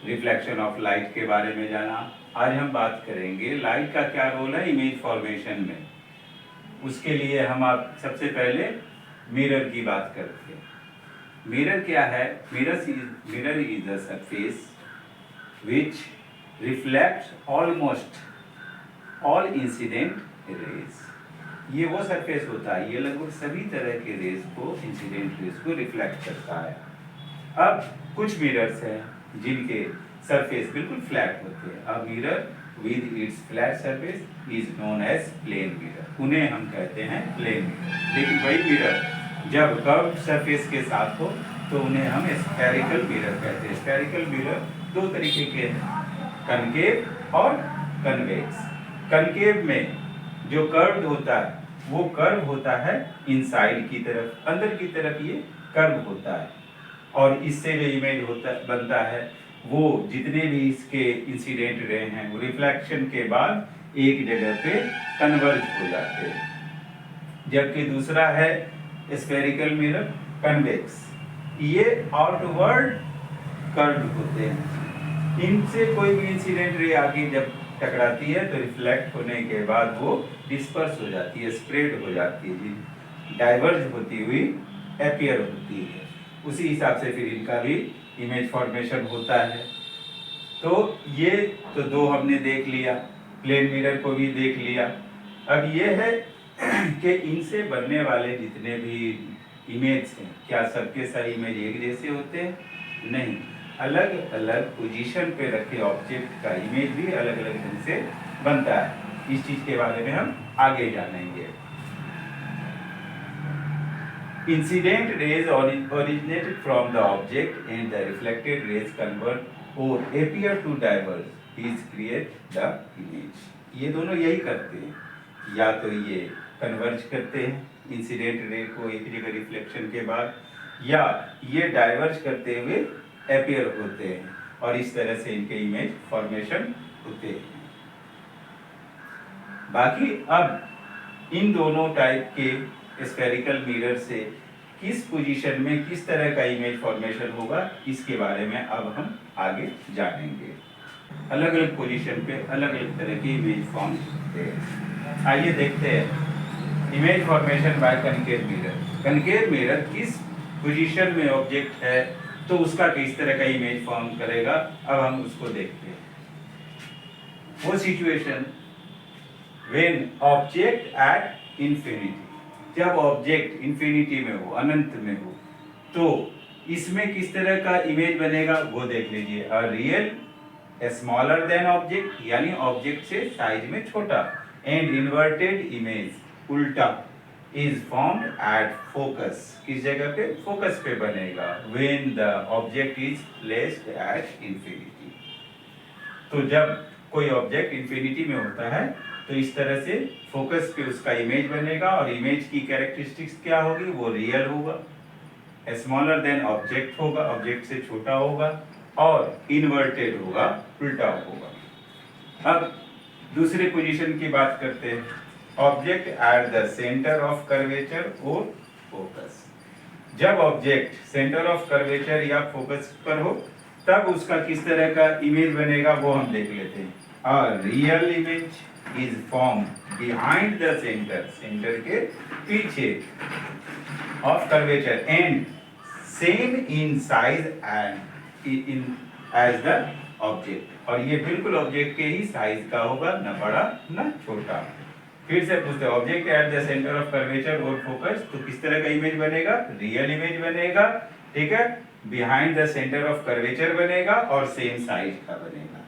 Reflection of light के बारे में जाना। आज हम बात करेंगे लाइट का क्या रोल है इमेज फॉर्मेशन में। उसके लिए हम आप सबसे पहले मिरर की बात करते हैं। मिरर क्या है? Mirror is a surface which reflects almost all incident rays। ये वो सरफेस होता है, ये लगभग सभी तरह के रेस को, इंसिडेंट रेस को रिफ्लेक्ट करता है। अब कुछ मिरर्स हैं जिनके सरफेस बिल्कुल फ्लैट होते हैं। अब mirror with its flat surface is known as plane mirror, उन्हें हम कहते हैं प्लेन मिरर। लेकिन वही मिरर जब कर्व सरफेस के साथ हो तो उन्हें हम स्फेरिकल मिरर कहते हैं। स्फेरिकल मिरर दो तरीके के हैं, कनकेव और कन्वेक्स। कनकेव में जो कर्व होता है वो कर्व होता है इनसाइड की तरफ, अंदर की तरफ ये कर्व होता है, और इससे जो इमेज होता बनता है वो जितने भी इसके इंसिडेंट रे हैं वो रिफ्लेक्शन के बाद एक जगह पे कन्वर्ज हो जाते हैं। जबकि दूसरा है स्फेरिकल मिरर, कन्वेक्स। ये आउटवर्ड कर्व होते हैं, इनसे कोई भी इंसिडेंट रे आगे जब टकराती है तो रिफ्लेक्ट होने के बाद वो डिस्पर्स हो जाती है, स्प्रेड हो जाती है, डाइवर्ज होती हुई अपीयर होती है। उसी हिसाब से फिर इनका भी इमेज फॉर्मेशन होता है। तो ये तो दो हमने देख लिया, प्लेन मिरर को भी देख लिया। अब ये है कि इनसे बनने वाले जितने भी इमेज हैं क्या सबके सारे इमेज एक जैसे होते हैं? नहीं, अलग अलग पोजीशन पे रखे ऑब्जेक्ट का इमेज भी अलग अलग ढंग से बनता है। इस चीज के बारे में हम आगे जानेंगे। Incident rays originated from the object and the reflected rays convert or appear to diverge. These create the image. ये दोनों यही करते हैं, या तो ये कन्वर्ज करते हैं इंसिडेंट रे को एक जगह रिफ्लेक्शन के बाद, या ये डाइवर्ज करते हुए अपीयर होते हैं, और इस तरह से इनके इमेज फॉर्मेशन होते हैं। बाकी अब इन दोनों टाइप के स्फेरिकल मिरर से किस पोजीशन में किस तरह का इमेज फॉर्मेशन होगा इसके बारे में अब हम आगे जानेंगे। अलग अलग पोजीशन पे अलग अलग तरह की इमेज फॉर्म होते हैं। आइए देखते हैं image formation by concave mirror. Concave mirror किस पोजीशन में ऑब्जेक्ट है तो उसका किस तरह का इमेज फॉर्म करेगा, अब हम उसको देखते हैं। वो situation when object at infinity, जब ऑब्जेक्ट इन्फिनिटी में हो, अनंत में हो, तो इसमें किस तरह का इमेज बनेगा वो देख लीजिए। A real smaller than object, यानी ऑब्जेक्ट से साइज में छोटा, एंड इन्वर्टेड इमेज, उल्टा, इज फॉर्म्ड एट फोकस, किस जगह पे? फोकस पे बनेगा। When the object is placed at infinity, तो जब कोई ऑब्जेक्ट इन्फिनिटी में होता है तो इस तरह से फोकस पे उसका इमेज बनेगा, और इमेज की कैरेक्टरिस्टिक्स क्या होगी? वो रियल होगा, स्मॉलर देन ऑब्जेक्ट होगा, ऑब्जेक्ट से छोटा होगा, और इन्वर्टेड होगा, उल्टा होगा। अब दूसरे पोजीशन की बात करते हैं, object at the centre of curvature और फोकस। जब ऑब्जेक्ट सेंटर ऑफ कर्वेचर या फोकस पर हो तब उसका किस तरह का इमेज बनेगा वो हम देख लेते हैं। अ real image is formed behind the center, center के पीछे, of curvature and same in size and in as the object, और ये बिल्कुल ऑब्जेक्ट के ही साइज का होगा, न बड़ा न छोटा। फिर से पूछते हैं, object at the centre of curvature और फोकस, तो किस तरह का इमेज बनेगा? रियल इमेज बनेगा, ठीक है, behind the centre of curvature बनेगा और सेम साइज का बनेगा।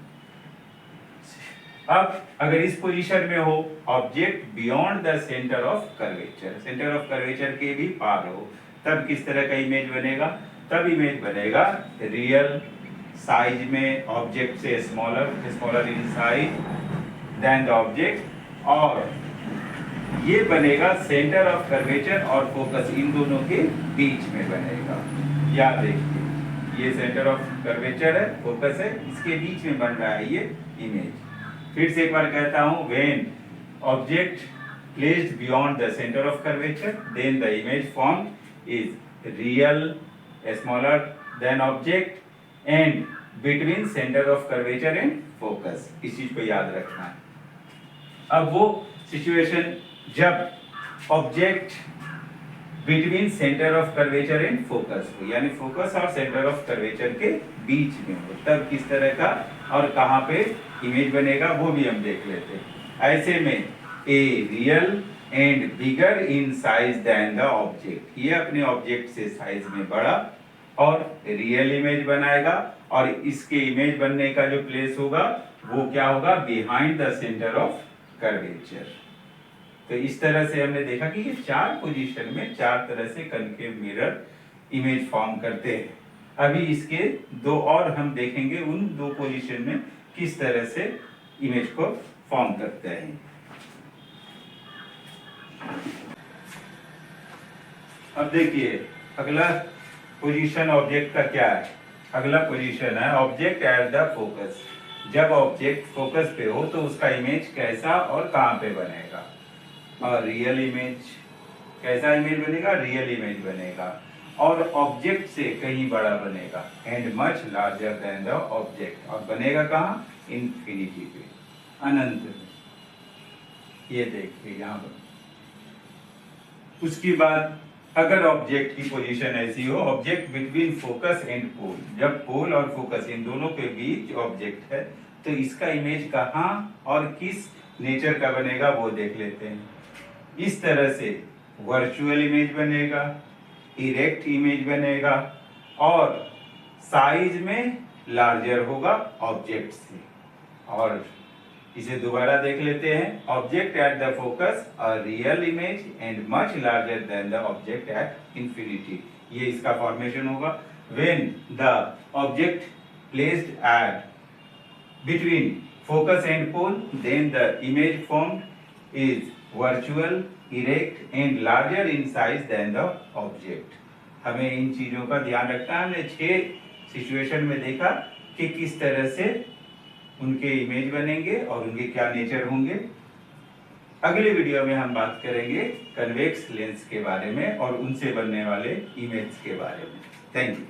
अब अगर इस पोजीशन में हो object beyond the centre of curvature, centre of curvature के भी पार हो, तब किस तरह का इमेज बनेगा? तब इमेज बनेगा रियल, साइज में ऑब्जेक्ट से smaller, smaller in size than the object, और ये बनेगा सेंटर ऑफ कर्वेचर और फोकस, इन दोनों के बीच में बनेगा। याद देखिए, ये सेंटर ऑफ कर्वेचर है, फोकस है, इसके बीच में बन रहा है ये इमेज। फिर से एक बार कहता हूं, when object placed beyond the centre of curvature then the image form is real, smaller than object, and between centre of curvature and focus, इस चीज को याद रखना है। अब वो सिचुएशन जब object between centre of curvature and focus हो, यानी फोकस और सेंटर ऑफ कर्वेचर के बीच में हो, तब किस तरह का और कहाँ पे इमेज बनेगा वो भी हम देख लेते हैं। ऐसे में a real and bigger in size than the object, ये अपने ऑब्जेक्ट से साइज में बड़ा और रियल इमेज बनाएगा, और इसके इमेज बनने का जो प्लेस होगा वो क्या होगा, behind the centre of curvature. तो इस तरह से हमने देखा कि ये चार पोजीशन में चार तरह से कनकेव मिरर इमेज फॉर्म करते हैं। अभी इसके दो और हम देखेंगे, उन दो पोजीशन में किस तरह से इमेज को फॉर्म करते हैं। अब देखिए अगला पोजीशन ऑब्जेक्ट का क्या है। अगला पोजीशन है ऑब्जेक्ट एट द फोकस। जब ऑब्जेक्ट फोकस पे हो तो उसका इमेज कैसा और कहां पे बनेगा। और रियल इमेज, कैसा इमेज बनेगा, रियल इमेज बनेगा और ऑब्जेक्ट से कहीं बड़ा बनेगा, and much larger than the object, और बनेगा कहां, इन्फिनिटी पे, अनंत में। ये देखिए यहां पर। उसके बाद अगर ऑब्जेक्ट की पोजीशन ऐसी हो, ऑब्जेक्ट बिटवीन फोकस एंड पोल, जब पोल और फोकस इन दोनों के बीच ऑब्जेक्ट है तो इसका इमेज कहां और किस नेचर का बनेगा वो देख लेते हैं। इस तरह से वर्चुअल इमेज बनेगा, इरेक्ट इमेज बनेगा और साइज में लार्जर होगा ऑब्जेक्ट से। और इसे दोबारा देख लेते हैं। Object at the focus a real image and much larger than the object at infinity, ये इसका फॉर्मेशन होगा। When the object placed at between focus and pole, then the image formed is virtual, erect and larger in size than the object. हमें इन चीजों का ध्यान रखना है। हमने 6 सिचुएशन में देखा कि किस तरह से उनके इमेज बनेंगे और उनके क्या नेचर होंगे। अगले वीडियो में हम बात करेंगे कन्वेक्स लेंस के बारे में और उनसे बनने वाले इमेज के बारे में। Thank you.